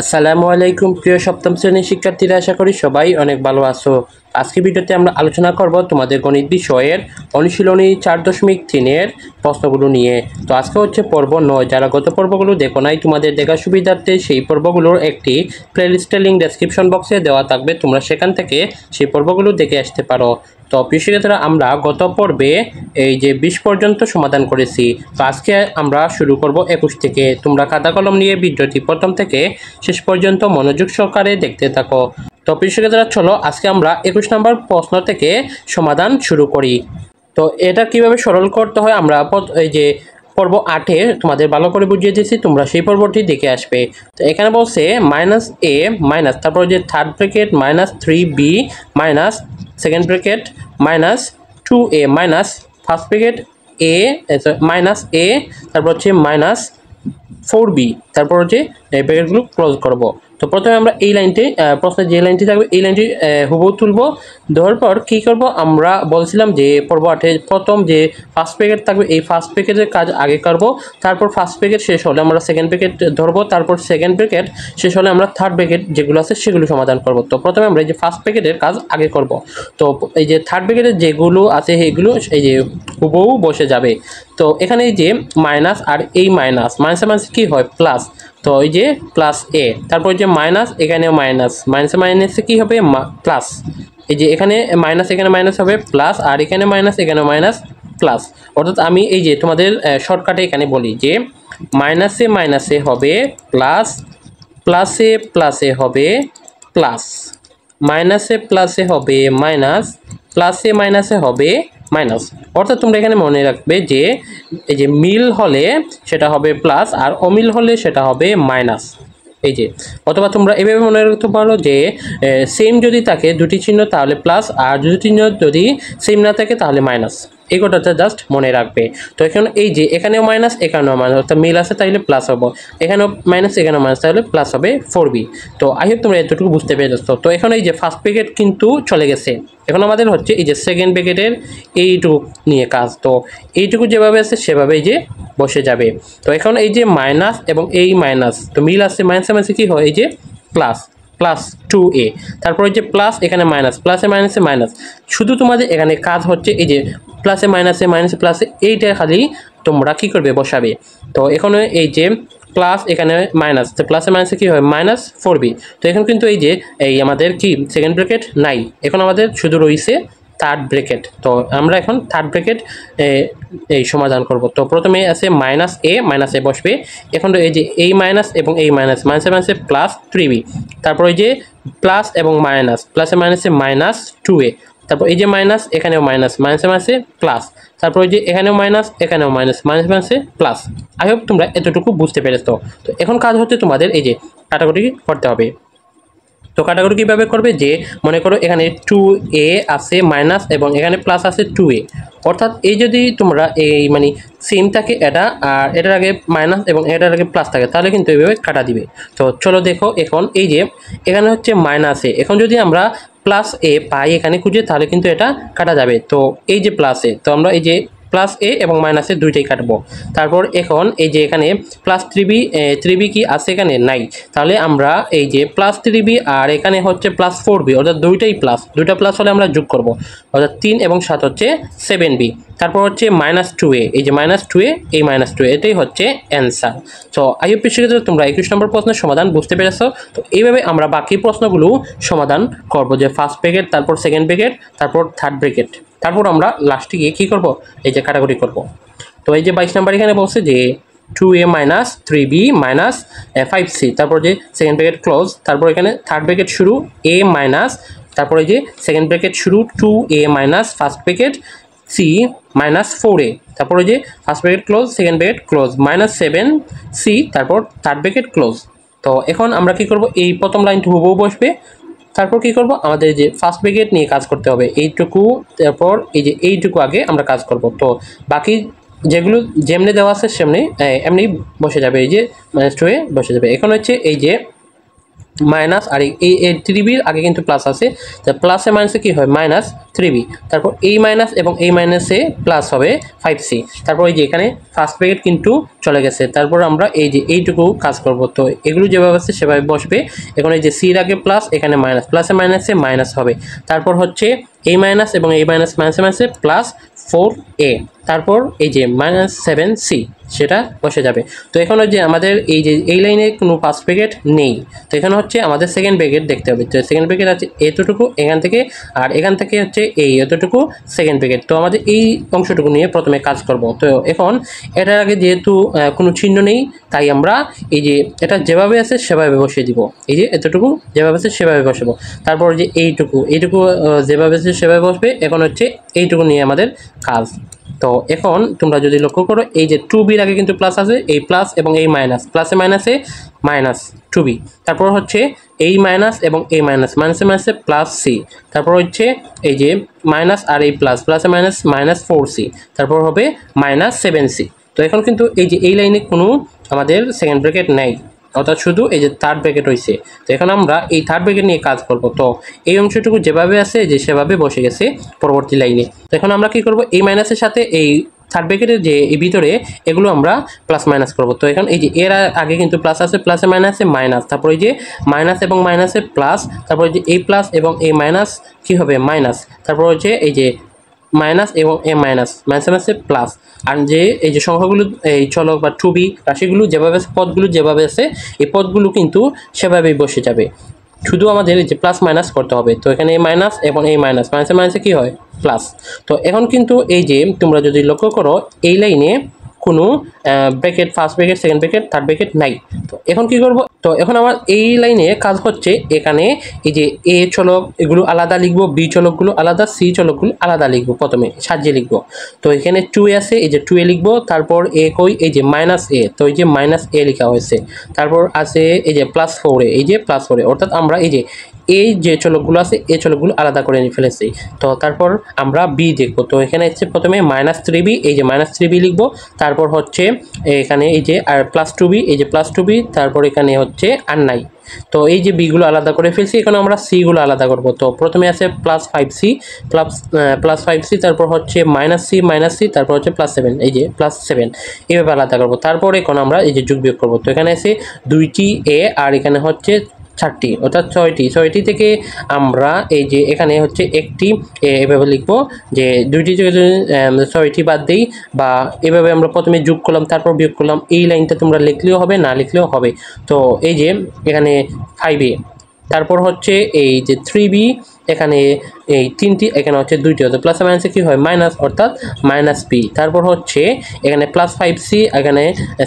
আসসালামু আলাইকুম প্রিয় সপ্তম শ্রেণীর শিক্ষার্থীরা, আশা করি সবাই অনেক ভালো আছো। আজকে ভিডিওতে আমরা আলোচনা করব তোমাদের গণিত বিষয়ের অনুশীলনী 4.3 প্রশ্নগুলো নিয়ে। তো আজকে হচ্ছে পর্ব 9। যারা গত পর্বগুলো দেখো নাই, তোমাদের দেখার সুবিধার্থে সেই পর্বগুলোর একটি প্লেলিস্টের লিঙ্ক ডেসক্রিপশন বক্সে দেওয়া থাকবে, তোমরা সেখান থেকে সেই পর্বগুলো দেখে আসতে পারো। তো প্রিয় শিক্ষার্থীরা, আমরা গত পর্বে এই যে 20 পর্যন্ত সমাধান করেছি। তো আজকে আমরা শুরু করব 21 থেকে। তোমরা খাতা কলম নিয়ে ভিডিওটি প্রথম থেকে শেষ পর্যন্ত মনোযোগ সহকারে দেখতে থাকো। তো প্রিয় শিক্ষার্থীরা, চলো আজকে আমরা 21 নম্বর প্রশ্ন থেকে সমাধান শুরু করি। তো এটা কিভাবে সরল করতে হয় আমরা এই যে পর্ব 8-এ তোমাদের ভালো করে বুঝিয়ে দিয়েছি, তোমরা সেই পর্বটি দেখে আসবে। তো এখানে বলছে -a মাইনাস, তারপর যে third bracket -3b minus second bracket -2a minus first bracket a -a, তারপর হচ্ছে -4b, তারপর হচ্ছে এই ব্র্যাকেটগুলো ক্লোজ করব। তো প্রথমে আমরা এই লাইনটি প্রশ্নের যে লাইনটি থাকবে এই লাইনটি হুবহু তুলব। দেওয়ার পর কী করব, আমরা বলছিলাম যে পর্ব 8-এ প্রথম যে ফার্স্ট প্যাকেট থাকবে এই ফার্স্ট প্যাকেটের কাজ আগে করব, তারপর ফার্স্ট প্যাকেট শেষ হলে আমরা সেকেন্ড প্যাকেট ধরবো, তারপর সেকেন্ড প্যাকেট শেষ হলে আমরা থার্ড প্যাকেট যেগুলো আছে সেগুলো সমাধান করব। তো প্রথমে আমরা এই যে ফার্স্ট প্যাকেটের কাজ আগে করব। তো এই যে থার্ড প্যাকেটের যেগুলো আছে সেগুলো এই যে হুবহু বসে যাবে। তো এখানে এই যে মাইনাস আর এই মাইনাসে কী হয় প্লাস, তো এই যে প্লাস এ, তারপর যে মাইনাস, এখানেও মাইনাসে কী হবে প্লাস, এই যে এখানে মাইনাস এখানে মাইনাস হবে প্লাস, আর এখানে মাইনাস এখানেও মাইনাস প্লাস। অর্থাৎ আমি এই যে তোমাদের শর্টকাটে এখানে বলি যে মাইনাসে হবে প্লাস, প্লাসে হবে প্লাস, প্লাসে হবে মাইনাস, মাইনাসে হবে মাইনাস। অর্থাৎ তোমরা এখানে মনে রাখবে যে এই যে মিল হলে সেটা হবে প্লাস, আর অমিল হলে সেটা হবে মাইনাস। এই যে অথবা তোমরা এভাবে মনে রাখতে পারো যে সেম যদি থাকে দুটি চিহ্ন তাহলে প্লাস, আর দুটি চিহ্ন যদি সেম না থাকে তাহলে মাইনাস। এই কথাটা জাস্ট মনে রাখবে। তো এখন এই যে এখানেও মাইনাস এখানেও মাইনাস, অর্থাৎ মিল আছে তাহলে প্লাস হবে, এখানেও মাইনাস এখানেও মাইনাস তাহলে প্লাস হবে 4b। তো আই হোপ তোমরা এতটুকু বুঝতে পেরেছো। তো এখন এই যে ফার্স্ট প্যাকেট কিন্তু চলে গেছে, এখন আমাদের হচ্ছে এই যে সেকেন্ড প্যাকেটের এইটুকু নিয়ে কাজ। তো এইটুকু যেভাবে আছে সেভাবেই যে বসে যাবে। তো এখন এই যে মাইনাস এবং এই মাইনাস তো মিল আছে, মাইনাসে কী হয় এই যে প্লাস 2a, তারপর এই যে প্লাস এখানে মাইনাস, মাইনাসে মাইনাস। শুধু তোমাদের এখানে কাজ হচ্ছে এই যে মাইনাসে প্লাসে এইটা খালি তোমরা কী করবে বসাবে। তো এখানে এই যে প্লাস এখানে মাইনাস, তো মাইনাসে কী হয় -4b। তো এখন কিন্তু এই যে এই আমাদের কি সেকেন্ড ব্র্যাকেট নাই, এখন আমাদের শুধু রয়েছে থার্ড ব্র্যাকেট। তো আমরা এখন থার্ড ব্র্যাকেট এই সমাধান করব। তো প্রথমে আছে মাইনাস এ বসবে। এখন এই যে এই মাইনাস এবং এই মাইনাসে +3b, তারপর এই যে প্লাস এবং মাইনাসে -2a, তারপর এই যে মাইনাস এখানেও মাইনাসে প্লাস, তারপর এই যে এখানেও এখানেও মাইনাসে প্লাস। আই হোপ তোমরা এতটুকু বুঝতে পেরেছো। তো এখন কাজ হচ্ছে তোমাদের এই যে কাটাকুটি করতে হবে। তো কাটাকুটি কীভাবে করবে, যে মনে করো এখানে 2a আছে মাইনাস এবং এখানে প্লাস আছে 2a, অর্থাৎ এই যদি তোমরা এই মানে সেম থাকে এটা আর এটার আগে মাইনাস এবং এটার আগে প্লাস থাকে তাহলে কিন্তু এইভাবে কাটা দিবে। তো চলো দেখো, এখন এই যে এখানে হচ্ছে মাইনাসে, এখন যদি আমরা +a পাই এখানে খুঁজে তাহলে কিন্তু এটা কাটা যাবে। তো এই যে প্লাসে, তো আমরা এই যে +a এবং মাইনাসে দুইটাই কাটবো। তারপর এখন এই যে এখানে +3b কি আছে এখানে নাই, তাহলে আমরা এই যে +3b আর এখানে হচ্ছে +4b, অর্থাৎ দুইটা প্লাস হলে আমরা যোগ করব, অর্থাৎ 3 এবং 7 হচ্ছে 7b। তারপর হচ্ছে -2a, এই যে -2a এই -2a, এটাই হচ্ছে অ্যান্সার। তো আই হোপ শিক্ষার্থীরা তোমরা 21 নম্বর প্রশ্নের সমাধান বুঝতে পেরেছো। তো এইভাবে আমরা বাকি প্রশ্নগুলো সমাধান করব, যে ফার্স্ট ব্র্যাকেট, তারপর সেকেন্ড ব্র্যাকেট, তারপর থার্ড ব্র্যাকেট, তারপর আমরা লাস্টে গিয়ে কী করব এই যে কাটাকুটি করব। তো এই যে 22 নাম্বার এখানে বলছে যে 2a - 3b - 5c, তারপর যে সেকেন্ড ব্র্যাকেট ক্লোজ, তারপর এখানে থার্ড ব্র্যাকেট শুরু a মাইনাস, তারপরে যে সেকেন্ড ব্র্যাকেট শুরু 2a minus first bracket c -4a, তারপরে যে first bracket close second bracket close -7c, তারপর থার্ড ব্র্যাকেট ক্লোজ। তো এখন আমরা কি করব, এই প্রথম লাইনটা হুবহু বসবে। তারপর কি করব, আমাদের যে ফার্স্ট ব্র্যাকেট নিয়ে কাজ করতে হবে এইটুকু, তারপর এই যে এইটুকু আগে আমরা কাজ করব। তো বাকি যেগুলো যেমনি দেওয়া আছে সেমনি এমনি বসে যাবে, এই যে -2a বসে যাবে। এখন হচ্ছে এই যে মাইনাস আর এই 3b আগে কিন্তু প্লাস আছে, তো প্লাসে মাইনাসে কি হয় মাইনাস 3b, তারপর এই মাইনাস এবং এই মাইনাসে প্লাস হবে 5c, তারপর এই যে এখানে ফার্স্ট ব্র্যাকেট কিন্তু চলে গেছে, তারপর আমরা এই যে এইটুকু কাজ করব। তো এগুলো যেভাবে আছে সেভাবে বসবে। এখন এই যে সির আগে প্লাস, এখানে মাইনাস, প্লাসে মাইনাসে মাইনাস হবে, তারপর হচ্ছে এই মাইনাস এবং এই মাইনাস মাইনাসে মাইনাসে প্লাস 4a, তারপর এই যে মাইনাস 7c সেটা বসে যাবে। তো এখন যে আমাদের এই যে এই লাইনে কোনো ফার্স্ট ব্র্যাকেট নেই, তো এখানে হচ্ছে আমাদের সেকেন্ড ব্র্যাকেট দেখতে হবে। তো সেকেন্ড ব্র্যাকেট আছে এতটুকু এখান থেকে, আর এখান থেকে হচ্ছে এই এতটুকু সেকেন্ড ব্র্যাকেট। তো আমাদের এই অংশটুকু নিয়ে প্রথমে কাজ করব। তো এখন এটার আগে যেহেতু কোনো চিহ্ন নেই, তাই আমরা এই যে এটা যেভাবে আছে সেভাবে বসিয়ে দিব। এই যে এতটুকু যেভাবে আছে সেভাবে বসাবো, তারপর যে এইটুকু যেভাবে আছে সেভাবে বসবে। এখন হচ্ছে এইটুকু নিয়ে আমাদের কাজ। তো এখন তোমরা যদি লক্ষ্য করো এই যে 2b আগে কিন্তু প্লাস আছে, এই প্লাস এবং এই মাইনাস, প্লাসে মাইনাসে মাইনাস 2b, তারপর হচ্ছে এই মাইনাস এবং এই মাইনাস, মাইনাসে মাইনাসে প্লাস c, তারপর হচ্ছে এই যে মাইনাস আর এই প্লাস, প্লাসে মাইনাস মাইনাস 4c, তারপর হবে মাইনাস 7c। তো এখন কিন্তু এই যে এই লাইনে কোনো আমাদের সেকেন্ড ব্র্যাকেট নেই, অর্থাৎ শুধু এই যে থার্ড ব্র্যাকেট হয়েছে। তো এখন আমরা এই থার্ড ব্র্যাকেট নিয়ে কাজ করব। তো এই অংশটুকু যেভাবে আছে যে সেভাবে বসে গেছে পরবর্তী লাইনে। তো এখন আমরা কি করব, এই মাইনাসের সাথে এই থার্ড ব্র্যাকেটের যে এই ভিতরে এগুলো আমরা প্লাস মাইনাস করব। তো এখন এই যে এর আগে কিন্তু প্লাস আছে, প্লাসে মাইনাসে মাইনাস, তারপর এই যে মাইনাস এবং মাইনাসে প্লাস, তারপর এই যে এই প্লাস এবং এই মাইনাস কি হবে মাইনাস, তারপর হচ্ছে এই যে মাইনাস এবং এ মাইনাস, মাইনাসে মাইনাসে প্লাস। আর যে এই যে সংখ্যাগুলো এই চলক বা টুবি রাশিগুলো যেভাবে আছে, পদগুলো যেভাবে আছে, এই পদগুলো কিন্তু সেভাবেই বসে যাবে, শুধু আমাদের এই যে প্লাস মাইনাস করতে হবে। তো এখানে এই মাইনাস এবং এই মাইনাস, মাইনাসে মাইনাসে কী হয় প্লাস। তো এখন কিন্তু এই যে তোমরা যদি লক্ষ্য করো এই লাইনে কোনো bracket, first bracket, second bracket, third bracket নাই। তো এখন কি করব, তো এখন আমার এই লাইনে কাজ হচ্ছে এখানে এই যে এ চলক এগুলো আলাদা লিখবো, বি চলকগুলো আলাদা, সি চলকগুলো আলাদা লিখবো, প্রথমে সাজিয়ে লিখবো। তো এখানে 2a আছে, এই যে 2a লিখবো, তারপর এ কই এই যে মাইনাস এ, তো এই যে মাইনাস এ লেখা হয়েছে, তারপর আছে এই যে প্লাস 4a, এই যে প্লাস 4a, অর্থাৎ আমরা এই যে এই যে চলকগুলো আছে এই চলকগুলো আলাদা করে নিয়ে ফেলেছি। তো তারপর আমরা বি দেখবো। তো এখানে হচ্ছে প্রথমে মাইনাস 3b, এই যে মাইনাস 3b লিখবো, তারপর হচ্ছে এখানে এই যে আর প্লাস 2b, এই যে প্লাস 2b, তারপর এখানে হচ্ছে আর নাই। তো এই যে বিগুলো আলাদা করে ফেলছি, এখন আমরা সিগুলো আলাদা করব। তো প্রথমে আছে প্লাস 5c, প্লাস 5c, তারপর হচ্ছে মাইনাস সি, তারপর হচ্ছে প্লাস 7, এই যে প্লাস 7, এইভাবে আলাদা করব। তারপর এখন আমরা এই যে যোগ বিয়োগ করবো। তো এখানে আছে 2টি এ আর এখানে হচ্ছে 4টি, অর্থাৎ 6টি থেকে আমরা এই যে এখানে হচ্ছে একটি এভাবে লিখবো যে 2টি থেকে 6টি বাদ দিই, বা এভাবে আমরা প্রথমে যোগ করলাম তারপর বিয়োগ করলাম। এই লাইনটা তোমরা লিখলেও হবে, না লিখলেও হবে। তো এই যে এখানে 5a, তারপর হচ্ছে এই যে 3b, এখানে এই 3টি, এখানে হচ্ছে 2টি, অর্থাৎ প্লাস মাইনাসে কী হয় মাইনাস, অর্থাৎ মাইনাস b, তারপর হচ্ছে এখানে প্লাস 5c, এখানে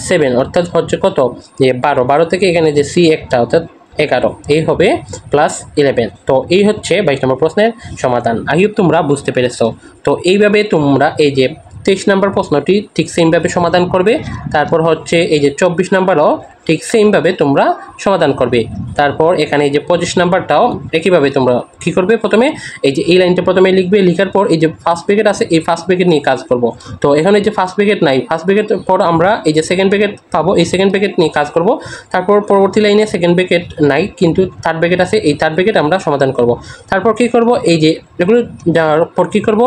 7, অর্থাৎ হচ্ছে কত যে 12 থেকে এখানে যে c একটা, অর্থাৎ 11, এই হবে প্লাস 11। তো এই হচ্ছে 22 নম্বর প্রশ্নের সমাধান। আই হোপ তোমরা বুঝতে পেরেছো। তো এইভাবে তোমরা এই যে 23 নম্বর প্রশ্নটি ঠিক সেমভাবে সমাধান করবে, তারপর হচ্ছে এই যে 24 নম্বরও ঠিক সেমভাবে তোমরা সমাধান করবে। তারপর এখানে এই যে 25 নাম্বারটাও একইভাবে তোমরা কী করবে, প্রথমে এই যে এই লাইনটা প্রথমে লিখবে, লিখার পর এই যে ফার্স্ট ব্র্যাকেট আছে এই ফার্স্ট ব্র্যাকেট নিয়ে কাজ করব। তো এখানে যে ফার্স্ট ব্র্যাকেট নাই, ফার্স্ট ব্র্যাকেট পর আমরা এই যে সেকেন্ড ব্র্যাকেট পাবো, এই সেকেন্ড ব্র্যাকেট নিয়ে কাজ করব। তারপর পরবর্তী লাইনে সেকেন্ড ব্র্যাকেট নাই কিন্তু থার্ড ব্র্যাকেট আছে, এই থার্ড ব্র্যাকেট আমরা সমাধান করব। তারপর কী করব, এই যে এগুলো যাওয়ার পর কী করব,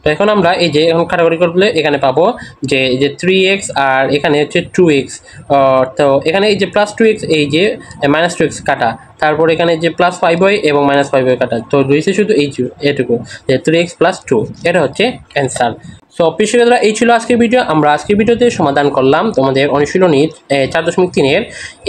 তো এখন আমরা এই যে এখন কাটাকুটি করলে এখানে পাবো যে 3x আর এখানে হচ্ছে 2x। তো এখানে এই যে প্লাস 2x, এই যে মাইনাস 2x কাটা, তারপর এখানে যে প্লাস 5y এবং মাইনাস 5y কাটা, তো রয়েছে শুধু এটুকু যে 3x + 2, এটা হচ্ছে অ্যান্সার। সো প্রিয় এই ছিল আজকের ভিডিও। আমরা আজকের ভিডিওতে সমাধান করলাম তোমাদের অনুশীলনী 4.3-এর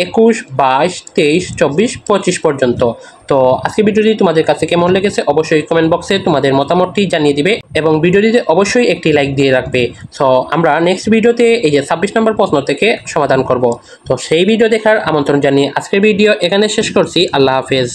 21, 22, 23, 24, 25 পর্যন্ত। তো আজকের ভিডিওটি তোমাদের কাছে কেমন লেগেছে অবশ্যই কমেন্ট বক্সে তোমাদের মতামতটি জানিয়ে দিবে এবং ভিডিওটিতে অবশ্যই একটি লাইক দিয়ে রাখবে। সো আমরা নেক্সট ভিডিওতে এই যে 26 নম্বর প্রশ্ন থেকে সমাধান করব। তো সেই ভিডিও দেখার আমন্ত্রণ জানিয়ে আজকের ভিডিও এখানে শেষ করছি। আল্লাহ হাফেজ।